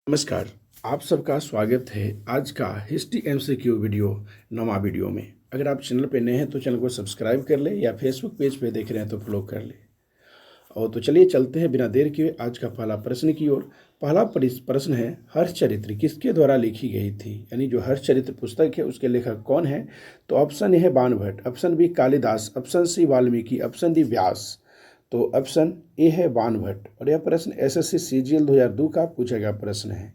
नमस्कार। आप सबका स्वागत है आज का हिस्ट्री एमसीक्यू वीडियो 9वां वीडियो में। अगर आप चैनल पे नए हैं तो चैनल को सब्सक्राइब कर ले या फेसबुक पेज पे देख रहे हैं तो फॉलो कर ले। और तो चलिए चलते हैं बिना देर किए आज का पहला प्रश्न की ओर। पहला प्रश्न है, हर्षचरित्र किसके द्वारा लिखी गई थी? यानी जो हर्षचरित्र पुस्तक है उसके लेखक कौन है? तो ऑप्शन ए है Banabhatta, option B Kalidas, option C Valmiki, option D Vyas. तो ऑप्शन ए है बाणभट्ट। और यह प्रश्न एसएससी सीजीएल 2002 का पूछा गया प्रश्न है।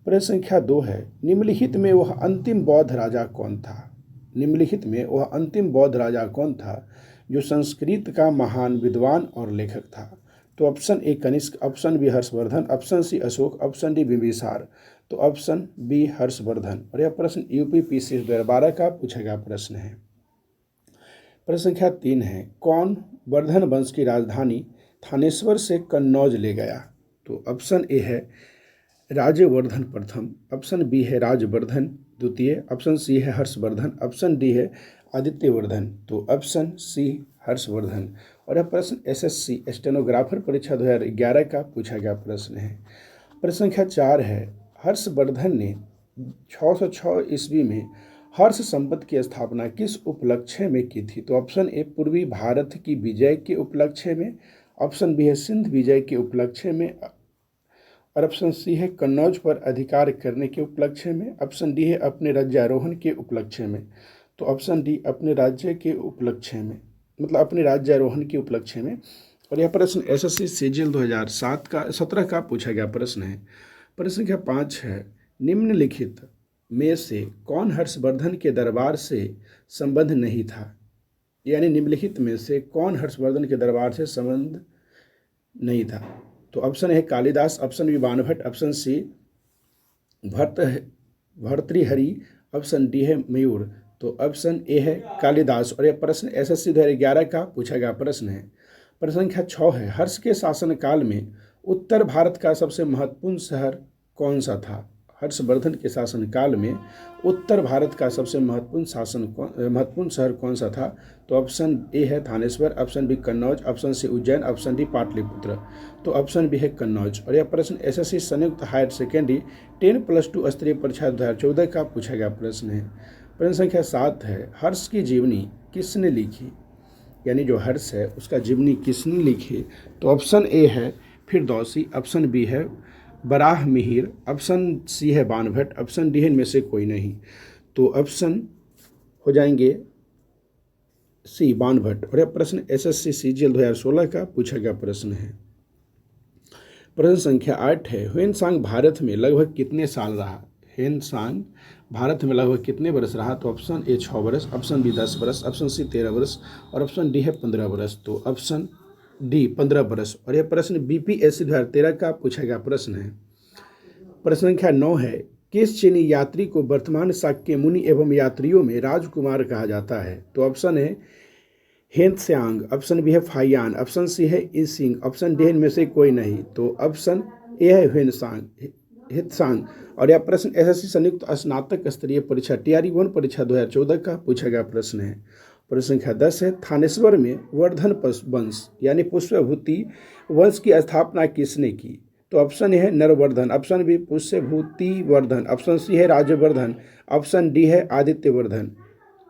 प्रश्न संख्या 2 है, निम्नलिखित में वह अंतिम बौद्ध राजा कौन था? निम्नलिखित में वह अंतिम बौद्ध राजा कौन था जो संस्कृत का महान विद्वान और लेखक था? तो option A Kanishka, option B Harshvardhan, option C Ashoka, option D Bimbisara. तो ऑप्शन बी हर्षवर्धन। और यह प्रश्न यूपी पीसीएस 2012 का पूछा गया प्रश्न है। प्रश्न संख्या 3 है, कौन वर्धन वंश की राजधानी थानेश्वर से कन्नौज ले गया? तो ऑप्शन ए है राजवर्धन प्रथम, ऑप्शन बी है राजवर्धन द्वितीय, ऑप्शन सी है हर्षवर्धन, ऑप्शन डी है आदित्यवर्धन। तो ऑप्शन सी हर्षवर्धन। और यह प्रश्न एसएससी स्टेनोग्राफर परीक्षा 2011 का पूछा गया प्रश्न है। प्रश्न संख्या 4 है, हर्षवर्धन ने 606 ईस्वी में हर्ष संपत्ति की स्थापना किस उपलक्ष्य में की थी? तो ऑप्शन ए पूर्वी भारत की विजय के उपलक्ष्य में, ऑप्शन बी है सिंध विजय के उपलक्ष्य में, और ऑप्शन सी है कन्नौज पर अधिकार करने के उपलक्ष्य में, ऑप्शन डी है अपने राज्यारोहण के उपलक्ष्य में। तो ऑप्शन डी अपने राज्य के उपलक्ष्य में, मतलब अपने राज्यारोहण के उपलक्ष्य में। और यह प्रश्न एसएससी सीजीएल 2017 का पूछा गया प्रश्न है। प्रश्न संख्या 5 है, निम्नलिखित में से कौन हर्षवर्धन के दरबार से संबंध नहीं था? यानी निम्नलिखित में से कौन हर्षवर्धन के दरबार से संबंध नहीं था? तो ऑप्शन है Kalidasa, option B Banabhatta, option C Bhartrihari, option D है मयूर। तो ऑप्शन ए है कालिदास। और यह प्रश्न एसएससी 2011 का पूछा गया प्रश्न है। प्रश्न संख्या 6 है, हर्ष के शासनकाल में उत्तर भारत का सबसे महत्वपूर्ण शहर कौन सा था? हर्षवर्धन के शासनकाल में उत्तर भारत का सबसे महत्वपूर्ण शहर कौन सा था? तो ऑप्शन ए है Thanesar, option B Kannauj, option C Ujjain, option D Pataliputra. तो ऑप्शन बी है कन्नौज। और यह प्रश्न एसएससी संयुक्त हायर सेकेंडरी 10+2 स्तरीय परीक्षा 2014 का पूछा गया प्रश्न है। प्रश्न संख्या 7 है, हर्ष की जीवनी किसने लिखी? यानी जो हर्ष है उसका जीवनी किसने लिखी? तो ऑप्शन ए है फिरदौसी, ऑप्शन बी है बराह मिहिर, ऑप्शन सी है बाणभट्ट, ऑप्शन डी है इनमें से कोई नहीं। तो ऑप्शन हो जाएंगे सी बाणभट्ट। और यह प्रश्न एसएससी सीजीएल 2016 का पूछा गया प्रश्न है। प्रश्न संख्या 8 है, ह्वेनसांग भारत में लगभग कितने साल रहा? ह्वेनसांग भारत में लगभग कितने वर्ष रहा? तो ऑप्शन ए 6 वर्ष, ऑप्शन बी 10 वर्ष, ऑप्शन सी 13 वर्ष, और ऑप्शन डी है 15 वर्ष। तो ऑप्शन डी 15 वर्ष। और यह प्रश्न बीपीएससी 2013 का पूछा गया प्रश्न है। प्रश्न संख्या 9 है, किस चीनी यात्री को वर्तमान शाक्य मुनि एवं यात्रियों में राजकुमार कहा जाता है? तो ऑप्शन है हेनत्स्यांग, ऑप्शन बी है फाइयान, ऑप्शन सी है ईसिंग, ऑप्शन डी इनमें से कोई नहीं। तो ऑप्शन ए है हेत्सांग। और यह प्रश्न एसएससी संयुक्त स्नातक स्तरीय परीक्षा टीआरई 1 परीक्षा 2014 का पूछा गया प्रश्न है। प्रश्न संख्या 10 है, थानेश्वर में वर्धन वंश यानी पुष्यभूति वंश की स्थापना किसने की? तो ऑप्शन ए है Narvardhan, option B Pushyabhuti Vardhan, option C है राजवर्धन, ऑप्शन डी है आदित्यवर्धन।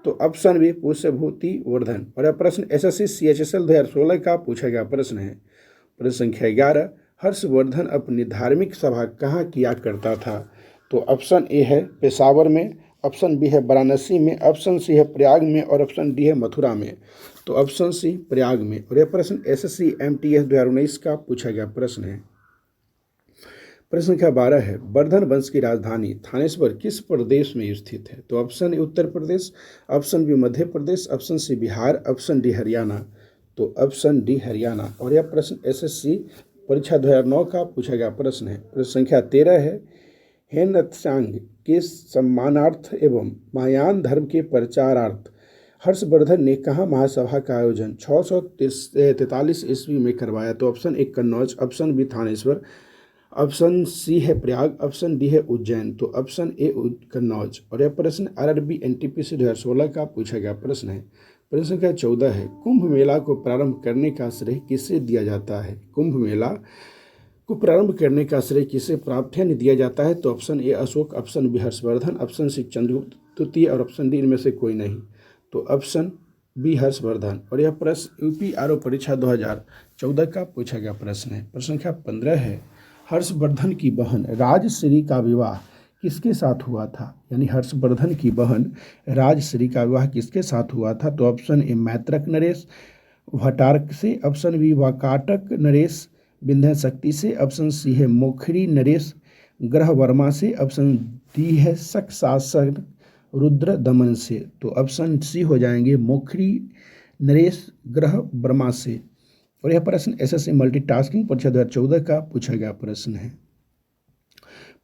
तो ऑप्शन बी पुष्यभूति वर्धन। और यह प्रश्न एसएससी सीएचएसएल 2016 का पूछा गया प्रश्न है। प्रश्न संख्या 11, हर्षवर्धन अपनी धार्मिक सभा कहाँ किया करता था? तो ऑप्शन ए है पेशावर में, ऑप्शन बी है वाराणसी में, ऑप्शन सी है प्रयाग में, और ऑप्शन डी है मथुरा में। तो ऑप्शन सी प्रयाग में। और यह प्रश्न एसएससी एमटीएस 2019 का पूछा गया प्रश्न है। प्रश्न संख्या 12 है, वर्धन वंश की राजधानी थानेश्वर किस प्रदेश में स्थित है? तो option A Uttar Pradesh, option B Madhya Pradesh, option C Bihar, option D Haryana. तो ऑप्शन डी हरियाणा। और यह प्रश्न एसएससी परीक्षा 2009 का पूछा गया प्रश्न है। प्रश्न संख्या 13 है, हेनत्सांग के सम्मानार्थ एवं महायान धर्म के प्रचारार्थ हर्षवर्धन ने कहाँ महासभा का आयोजन 643 ईस्वी में करवाया? तो option A Kannauj, option B Thanesar, option C है प्रयाग, ऑप्शन डी है उज्जैन। तो ऑप्शन ए कन्नौज। और यह प्रश्न आरआरबी एनटीपीसी 2016 का पूछा गया प्रश्न है। प्रश्न संख्या 14 है, कुंभ मेला को प्रारंभ करने का श्रेय किसे दिया जाता है? कुंभ मेला को प्रारंभ करने का श्रेय किसे प्रार्थ्य दिया जाता है? तो option A Ashoka, option B Harshvardhan, option C Chandragupta तृतीय और ऑप्शन डी इनमें से कोई नहीं। तो ऑप्शन बी हर्षवर्धन। और यह प्रश्न यूपी आरओ परीक्षा 2014 का पूछा गया प्रश्न है। प्रश्न संख्या 15 है, हर्षवर्धन की बहन राजश्री का विवाह किसके साथ हुआ था? यानी हर्षवर्धन की बहन राजश्री का विवाह किसके साथ हुआ था? तो ऑप्शन ए मैत्रक नरेश भट्टारक से, ऑप्शन बी वाकाटक नरेश विंध्य शक्ति से, ऑप्शन सी है मोखरी नरेश ग्रह वर्मा से, ऑप्शन डी है शक शासक रुद्र दमन से। तो ऑप्शन सी हो जाएंगे मोखरी नरेश ग्रह वर्मा से। और यह प्रश्न एसएससी मल्टीटास्किंग परीक्षा 2014 का पूछा गया प्रश्न है।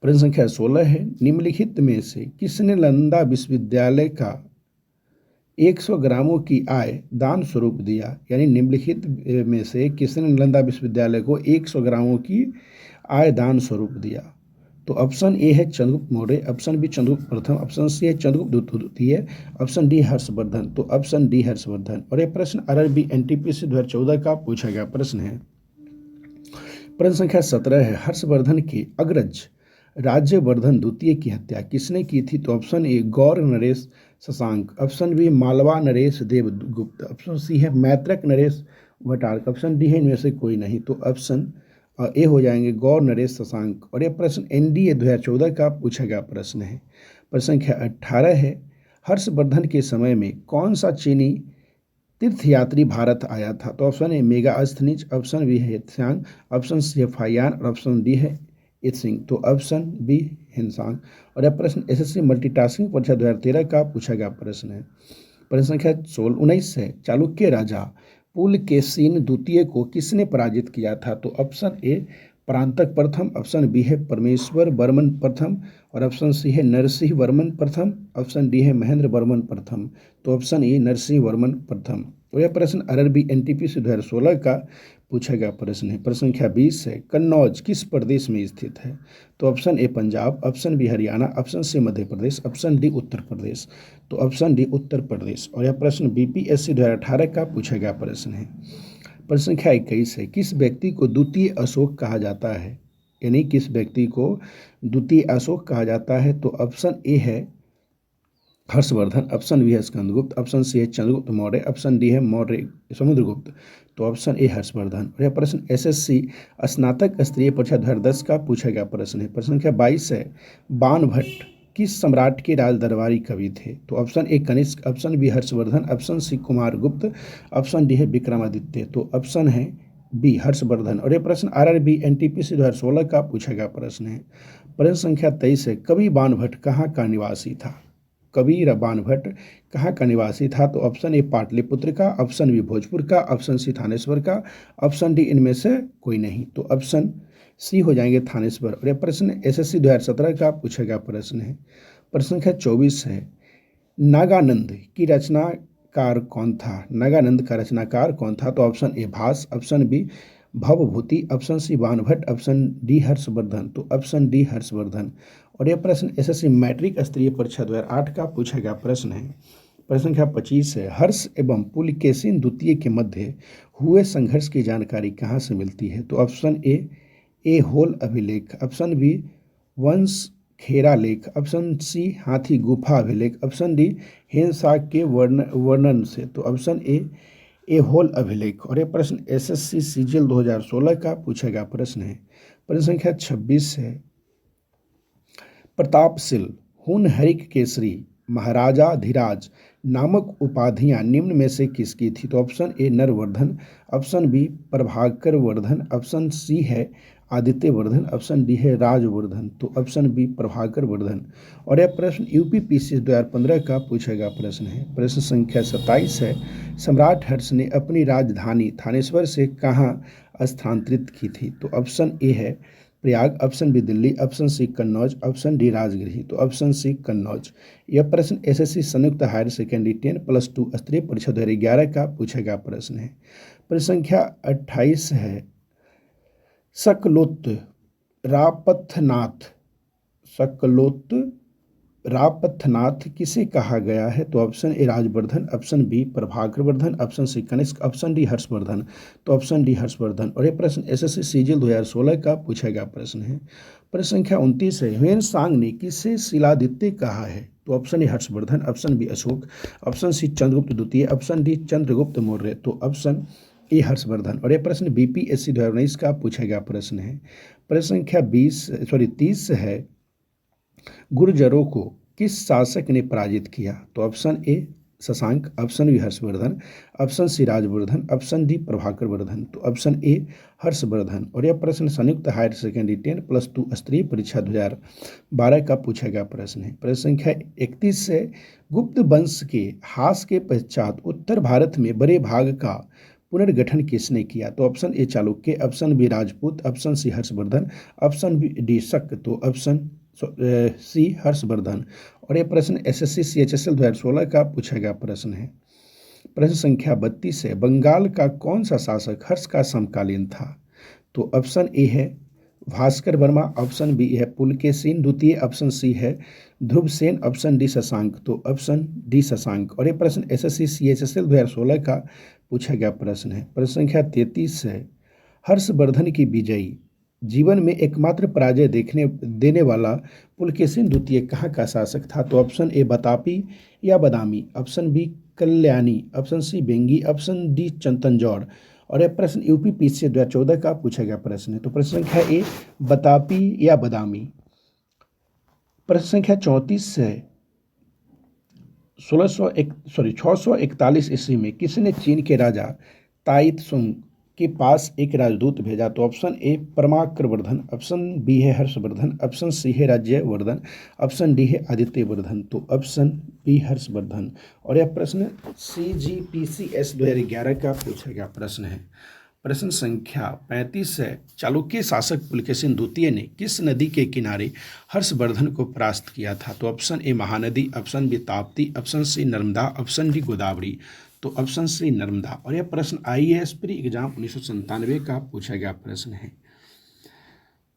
प्रश्न संख्या 16 है, निम्नलिखित में से किसने नालंदा विश्वविद्यालय का 100 ग्रामों की आय दान स्वरूप दिया? यानी निम्नलिखित में से किसने नालंदा विश्वविद्यालय को 100 ग्रामों की आय दान स्वरूप दिया? तो ऑप्शन ए है चंद्रगुप्त मौर्य, ऑप्शन बी चंद्रगुप्त प्रथम, ऑप्शन सी है चंद्रगुप्त द्वितीय, ऑप्शन डी हर्षवर्धन। तो ऑप्शन डी हर्षवर्धन। और यह प्रश्न आरआरबी एनटीपीसी 2014 का पूछा गया प्रश्न है। प्रश्न संख्या 17 है, हर्षवर्धन के अग्रज राज्यवर्धन द्वितीय की हत्या किसने की थी? तो ऑप्शन ए गौर नरेश शशांक, ऑप्शन बी मालवा नरेश देवगुप्त, ऑप्शन सी है मैत्रक नरेश भट्टारक, ऑप्शन डी है इनमें से कोई नहीं। तो ऑप्शन ए हो जाएंगे गौर नरेश शशांक। और यह प्रश्न एनडीए 2014 का पूछा गया प्रश्न है। प्रश्न संख्या 18 है, हर्षवर्धन के समय में कौन सा चीनी तीर्थयात्री भारत आया था? तो option A Megasthenes, option B है त्सांग, ऑप्शन सी है फायान और ऑप्शन डी है इत्सिंग। तो ऑप्शन बी हिंसांग। और यह प्रश्न एसएससी मल्टीटास्किंग परीक्षा 2013 का पूछा गया प्रश्न है। प्रश्न संख्या 19 है, चालुक्य राजा पुलकेशिन द्वितीय को किसने पराजित किया था? तो ऑप्शन ए परांतक प्रथम, ऑप्शन बी है परमेश्वर वर्मन प्रथम और ऑप्शन सी है नरसिंह वर्मन प्रथम, ऑप्शन डी है महेंद्र वर्मन प्रथम। तो ऑप्शन ए नरसिंह वर्मन प्रथम। और यह प्रश्न आरआरबी एनटीपीसी 2016 का पूछा गया प्रश्न है। प्रश्न संख्या 20 है, कन्नौज किस प्रदेश में स्थित है? तो option A Punjab, option B Haryana, option C Madhya Pradesh, option D Uttar Pradesh. तो ऑप्शन डी उत्तर प्रदेश। और यह प्रश्न बीपीएससी 2018 का पूछा गया प्रश्न है। प्रश्न संख्या 21 है, किस व्यक्ति को द्वितीय अशोक कहा जाता है? यानी किस व्यक्ति को द्वितीय अशोक कहा जाता है? तो ऑप्शन ए है हर्षवर्धन, ऑप्शन बी है स्कंदगुप्त, ऑप्शन सी है चंद्रगुप्त मौर्य, ऑप्शन डी है मौर्य समुद्रगुप्त। तो ऑप्शन ए हर्षवर्धन। और यह प्रश्न एसएससी स्नातक स्तरीय परीक्षा 2010 का पूछा गया प्रश्न है। प्रश्न संख्या 22 है, बाणभट्ट किस सम्राट के राज दरबारी कवि थे? तो option A Kanishka, option B Harshvardhan, option C Kumaragupta, option D है विक्रमादित्य। तो ऑप्शन है बी हर्षवर्धन। और यह प्रश्न आरआरबी एनटीपीसी 2016 का पूछा गया प्रश्न है। प्रश्न संख्या 23 है, कवि बाणभट्ट कहाँ का निवासी था? कवि बाणभट्ट कहाँ का निवासी था? तो ऑप्शन ए पाटलिपुत्र का, ऑप्शन बी भोजपुर का, ऑप्शन सी थानेश्वर का, ऑप्शन डी इनमें से कोई नहीं। तो ऑप्शन सी हो जाएंगे थानेश्वर। और यह प्रश्न एसएससी 2017 का पूछा गया प्रश्न है। प्रश्न संख्या 24 है, नागानंद की रचनाकार कौन था? नागानंद का रचनाकार कौन था? तो option A Bhasa, option B Bhavabhuti, option C Banabhatta, option D Harshvardhan. तो ऑप्शन डी हर्षवर्धन। और यह प्रश्न एसएससी मैट्रिक स्तरीय परीक्षा 2008 का पूछा गया प्रश्न है। प्रश्न संख्या 25 है, हर्ष एवं पुलकेशिन द्वितीय के मध्य हुए संघर्ष की जानकारी कहाँ से मिलती है? तो ऑप्शन ए होल अभिलेख, ऑप्शन बी वंश खेरा लेख, ऑप्शन सी हाथी गुफा अभिलेख, ऑप्शन डी हेनसाग के वर्णन से। तो ऑप्शन ए होल अभिलेख। और यह प्रश्न एसएससी सीजीएल 2016 का पूछा गया प्रश्न है। प्रश्न संख्या 26 है, प्रतापशील हुनहरिक केसरी महाराजाधिराज नामक उपाधियां निम्न में से किसकी थी? तो option A Narvardhan, option B Prabhakar Vardhan, option C है आदित्य वर्धन, ऑप्शन डी है राजवर्धन। तो ऑप्शन बी प्रभाकर वर्धन। और यह प्रश्न यूपीपीसी 2015 का पूछा गया प्रश्न है। प्रश्न संख्या 27 है, सम्राट हर्ष ने अपनी राजधानी थानेश्वर से कहाँ स्थानांतरित की थी? तो ऑप्शन ए है Prayag, option B Delhi, option C Kannauj, option D Rajagriha. तो ऑप्शन सी कन्नौज। यह प्रश्न एसएससी संयुक्त हायर सेकेंडरी 10+2 स्तरीय परीक्षा 2011 का पूछा गया प्रश्न है। प्रश्न संख्या 28 है, सकलोत रापथनाथ, सकलोत रापथनाथ किसे कहा गया है? तो option A Rajvardhan, option B Prabhakar Vardhan, option C Kanishka, option D Harshvardhan. तो ऑप्शन डी हर्षवर्धन। और ये प्रश्न एसएससी सीजीएल 2016 का पूछा गया प्रश्न है। प्रश्न संख्या 29 है, ह्वेन सांग ने किसे शिलादित्य कहा है? तो option A Harshvardhan, option B Ashoka, option C Chandragupta द्वितीय, ऑप्शन डी चंद्रगुप्त मौर्य। तो ऑप्शन ए हर्षवर्धन। और यह प्रश्न बीपीएससी 2019 का पूछा गया प्रश्न है। प्रश्न संख्या 30 है, गुर्जरों को किस शासक ने पराजित किया? तो option A Shashanka, option B Harshvardhan, option C Rajvardhan, option D Prabhakar Vardhan. तो ऑप्शन ए हर्षवर्धन। और यह प्रश्न संयुक्त हायर सेकेंडरी 10+2 स्तरीय परीक्षा 2012 का पूछा गया प्रश्न है। प्रश्न संख्या 31 है, गुप्त वंश के ह्रास के पश्चात उत्तर भारत में बड़े भाग का पुनर्गठन किसने किया? तो option A Chalukya, option B Rajput, option C Harshvardhan, option B D Shaka. तो ऑप्शन सी हर्षवर्धन। और यह प्रश्न एसएससी सीएचएसएल 2016 का पूछा गया प्रश्न है। प्रश्न संख्या 32 है, बंगाल का कौन सा शासक हर्ष का समकालीन था? तो ऑप्शन ए है भास्कर वर्मा, ऑप्शन बी है पुलकेशिन द्वितीय, ऑप्शन सी है ध्रुवसेन, ऑप्शन डी शशांक। तो ऑप्शन डी शशांक। और यह प्रश्न एसएससी सीएचएसएल 2016 का पूछा गया प्रश्न है। प्रश्न संख्या 33 है, हर्षवर्धन की विजयी जीवन में एकमात्र पराजय देने वाला पुलकेशिन द्वितीय कहाँ का शासक था? तो ऑप्शन ए बतापी या Badami, option B Kalyani, option C बेंगी, ऑप्शन डी तंजौर। और यह प्रश्न यूपी पीसीएस 2014 का पूछा गया प्रश्न है। तो प्रश्न संख्या ए बतापी या बदामी। प्रश्न संख्या 34 है, 641 ईस्वी में किसने चीन के राजा ताइत्सुंग के पास एक राजदूत भेजा? तो option A Parmakar Vardhan, option B है हर्षवर्धन, ऑप्शन सी है राज्यवर्धन, ऑप्शन डी है आदित्य वर्धन। तो ऑप्शन बी हर्षवर्धन। और यह प्रश्न CGPCS 2011 का पूछा गया प्रश्न है। प्रश्न संख्या 35 है, चालुक्य शासक पुलकेशिन द्वितीय ने किस नदी के किनारे हर्षवर्धन को परास्त किया था? तो option A Mahanadi, option B Tapti, option C Narmada, option D Godavari. तो ऑप्शन सी नर्मदा। और यह प्रश्न IAS प्री एग्जाम 1997 का पूछा गया प्रश्न है।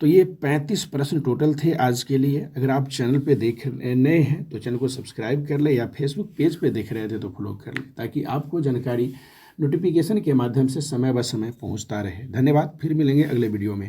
तो ये 35 प्रश्न टोटल थे आज के लिए। अगर आप चैनल पे नए हैं तो चैनल को सब्सक्राइब कर ले, या फेसबुक पेज पे देख रहे थे तो फॉलो कर ले, ताकि आपको जानकारी नोटिफिकेशन के माध्यम से समय ब समय पहुंचता रहे। धन्यवाद, फिर मिलेंगे अगले वीडियो में।